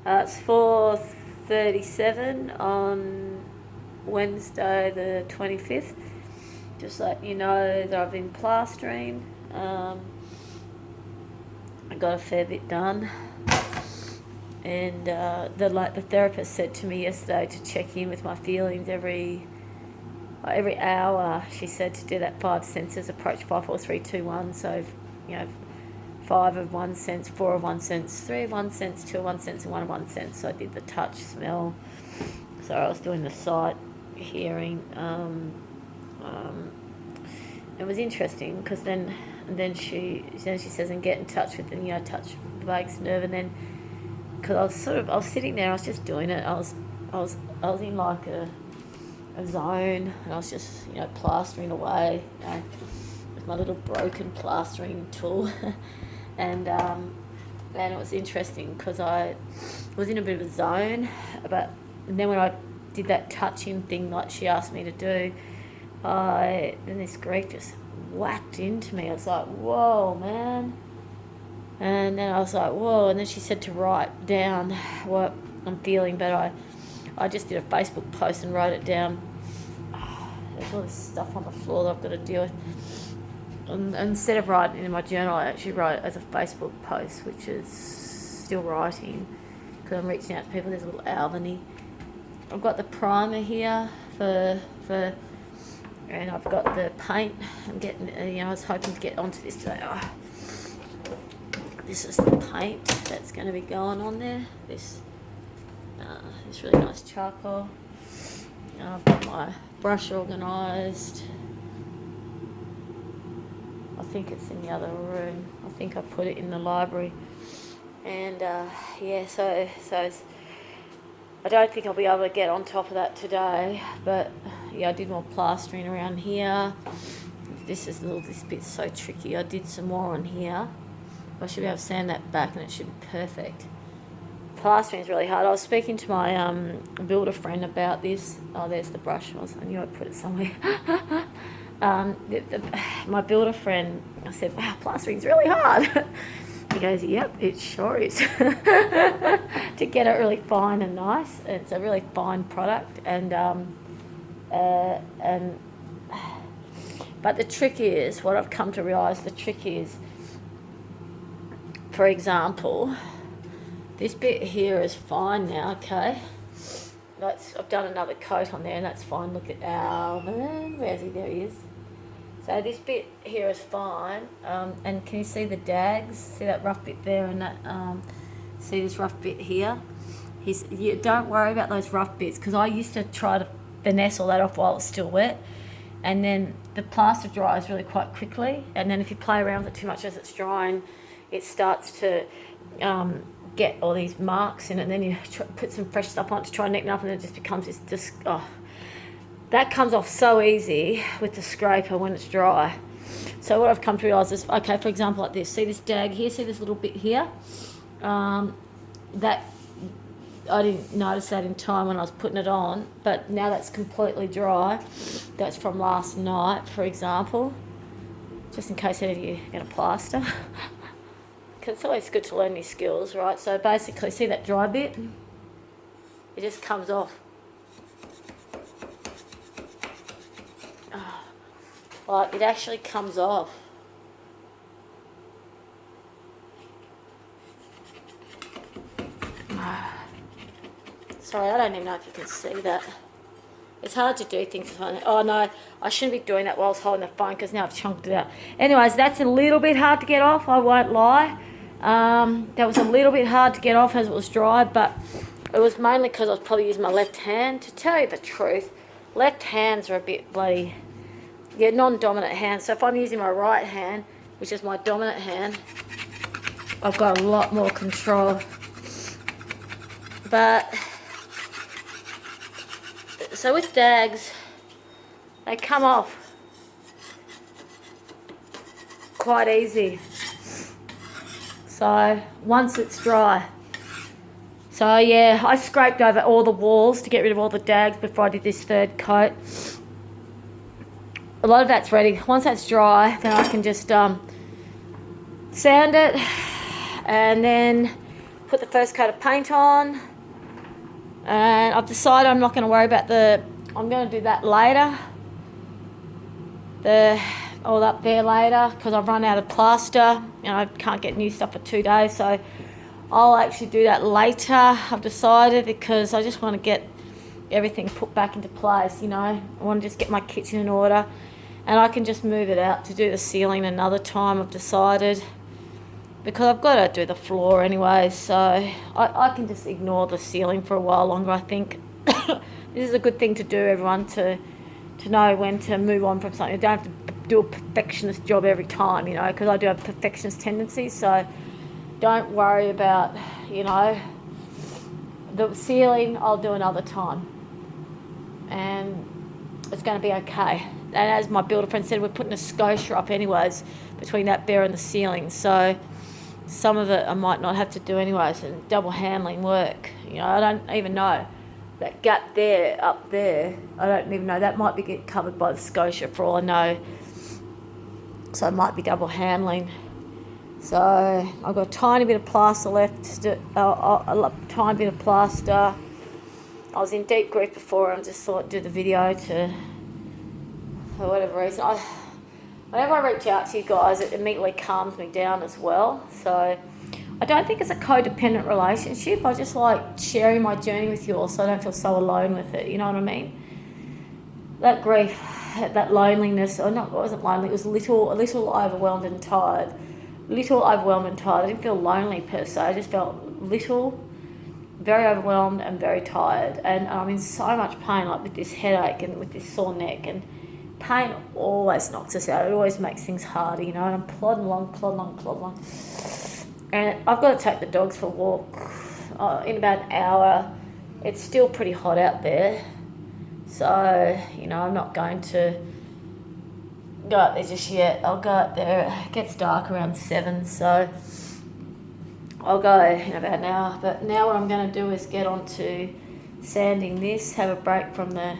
It's 4:37 on Wednesday the 25th. Just let you know that I've been plastering. I got a fair bit done. And the therapist said to me yesterday to check in with my feelings every hour. She said to do that 5 senses approach, 5, 4, 3, 2, 1. So, 5 of 1 sense, 4 of 1 sense, 3 of 1 sense, 2 of 1 sense, and 1 of 1 sense. So I did the touch, smell. So I was doing the sight, hearing. It was interesting because then she says, and get in touch with the touch the vagus nerve, and then because I was sitting there, I was just doing it. I was in like a zone, and I was just plastering away with my little broken plastering tool, and it was interesting because I was in a bit of a zone, and then when I did that touching thing like she asked me to do, then this grief just whacked into me. I was like, whoa, man. And then I was like, whoa. And then she said to write down what I'm feeling, but I just did a Facebook post and wrote it down. There's all this stuff on the floor that I've got to deal with. And instead of writing it in my journal, I actually wrote it as a Facebook post, which is still writing because I'm reaching out to people. There's a little Albany. I've got the primer here and I've got the paint. I'm getting, I was hoping to get onto this today. This is the paint that's going to be going on there. This really nice charcoal. I've got my brush organised. I think it's in the other room. I think I put it in the library. And so I don't think I'll be able to get on top of that today. But yeah, I did more plastering around here. This bit's so tricky. I did some more on here. I should be able to sand that back and it should be perfect. Plastering is really hard. I was speaking to my builder friend about this. Oh, there's the brush. I knew I'd put it somewhere. My builder friend, I said, wow, plastering's really hard. He goes, yep, it sure is. To get it really fine and nice. It's a really fine product. But the trick is, what I've come to realise, the trick is, for example, this bit here is fine now, okay? I've done another coat on there and that's fine. Look at Alvin. Where's he? There he is. So this bit here is fine. And can you see the dags? See that rough bit there and that? See this rough bit here? Don't worry about those rough bits because I used to try to finesse all that off while it's still wet. And then the plaster dries really quite quickly. And then if you play around with it too much as it's drying, it starts to get all these marks in it, and then you put some fresh stuff on it to try and neaten it up, and it just becomes this. That comes off so easy with the scraper when it's dry. So what I've come to realise is, okay, for example, like this. See this dag here? See this little bit here? That I didn't notice that in time when I was putting it on, but now that's completely dry. That's from last night, for example. Just in case any of you are going to plaster. Because it's always good to learn new skills, right? So basically, see that dry bit? It just comes off. Like, it actually comes off. Sorry, I don't even know if you can see that. It's hard to do things. Oh no, I shouldn't be doing that while I was holding the phone because now I've chunked it out. Anyways, that's a little bit hard to get off, I won't lie. That was a little bit hard to get off as it was dry, but it was mainly because I was probably using my left hand. To tell you the truth, left hands are a bit bloody, non-dominant hands. So if I'm using my right hand, which is my dominant hand, I've got a lot more control. But so with dags, they come off quite easy. So once it's dry. So yeah, I scraped over all the walls to get rid of all the dags before I did this third coat. A lot of that's ready. Once that's dry, then I can just sand it and then put the first coat of paint on, and I've decided I'm not going to worry about I'm going to do that later, all up there later, because I've run out of plaster and I can't get new stuff for 2 days, so I'll actually do that later, I've decided, because I just want to get everything put back into place, you know. I want to just get my kitchen in order, and I can just move it out to do the ceiling another time, I've decided, because I've got to do the floor anyway, so I can just ignore the ceiling for a while longer, I think. This is a good thing to do, everyone, to know when to move on from something. You don't have to do a perfectionist job every time, you know, because I do have perfectionist tendencies, so don't worry about, you know, the ceiling. I'll do another time, and it's going to be okay. And as my builder friend said, we're putting a scotia up anyways between that bare and the ceiling, so some of it I might not have to do anyways, and double handling work, you know. I don't even know that gap there, up there, I don't even know, that might be get covered by the scotia for all I know, so it might be double handling. So I've got a tiny bit of plaster left to do, a tiny bit of plaster. I was in deep grief before, and just thought I'd do the video for whatever reason. Whenever I reach out to you guys, it immediately calms me down as well. So I don't think it's a codependent relationship. I just like sharing my journey with you all, so I don't feel so alone with it. You know what I mean? That grief, that loneliness, or not, it wasn't lonely. It was a little overwhelmed and tired. I didn't feel lonely per se. I just felt very overwhelmed and very tired. And I'm in so much pain, like with this headache and with this sore neck. And pain always knocks us out. It always makes things harder, you know. And I'm plodding along. And I've got to take the dogs for a walk in about an hour. It's still pretty hot out there. So, you know, I'm not going to go out there just yet. I'll go out there. It gets dark around 7, so I'll go in about an hour. But now what I'm going to do is get on to sanding this, have a break from the...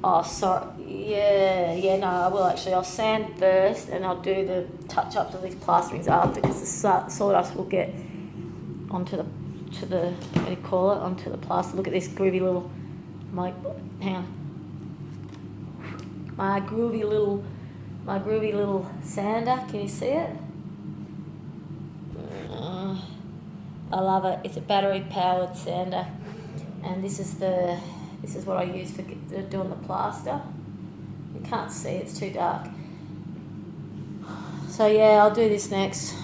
Oh, sorry. Yeah, no, I will actually. I'll sand first, and I'll do the touch-ups of these plasterings after, because the sawdust will get onto the what do you call it, onto the plaster. Look at this groovy little, my groovy little sander. Can you see it? I love it. It's a battery-powered sander, and this is what I use for doing the plaster. You can't see, it's too dark. So yeah, I'll do this next.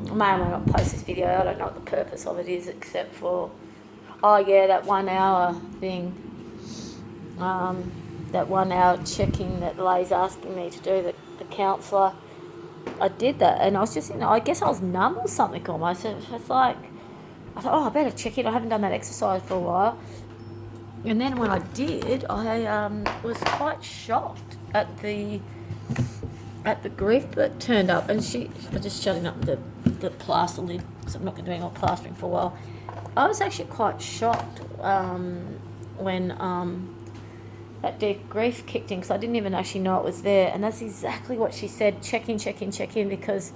I may or may not post this video. I don't know what the purpose of it is, except for, oh yeah, that 1 hour thing. That 1 hour checking that Lay's asking me to do, the counsellor. I did that, and I was just, I guess I was numb or something almost. It's like, I thought, I better check it. I haven't done that exercise for a while. And then when I did, I was quite shocked at the grief that turned up. And I'm just shutting up the plaster lid, because I'm not going to do any more plastering for a while. I was actually quite shocked when that deep grief kicked in, because I didn't even actually know it was there. And that's exactly what she said, check in, because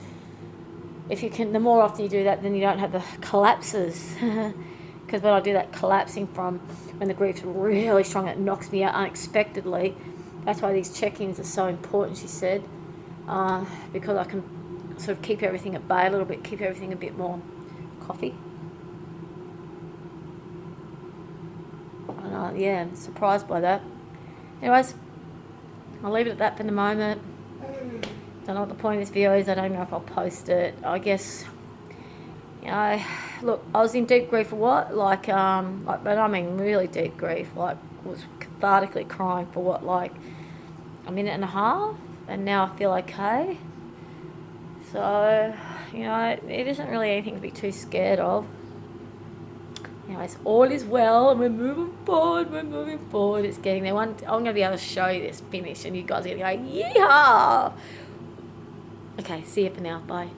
if you can, the more often you do that, then you don't have the collapses. Because when I do that collapsing from when the grief's really strong, it knocks me out unexpectedly. That's why these check-ins are so important, she said, because I can sort of keep everything at bay a little bit, keep everything a bit more coffee. And yeah, I'm surprised by that. Anyways, I'll leave it at that for the moment. Don't know what the point of this video is. I don't know if I'll post it. I guess, you know, look, I was in deep grief for what? Like, but I mean really deep grief. Like, was cathartically crying for what, like a minute and a half, and now I feel okay. So, you know, it isn't really anything to be too scared of. Anyways, all is well, and we're moving forward. It's getting there. I'm going to be able to show you this finish, and you guys are going to go, yeehaw! Okay, see you for now. Bye.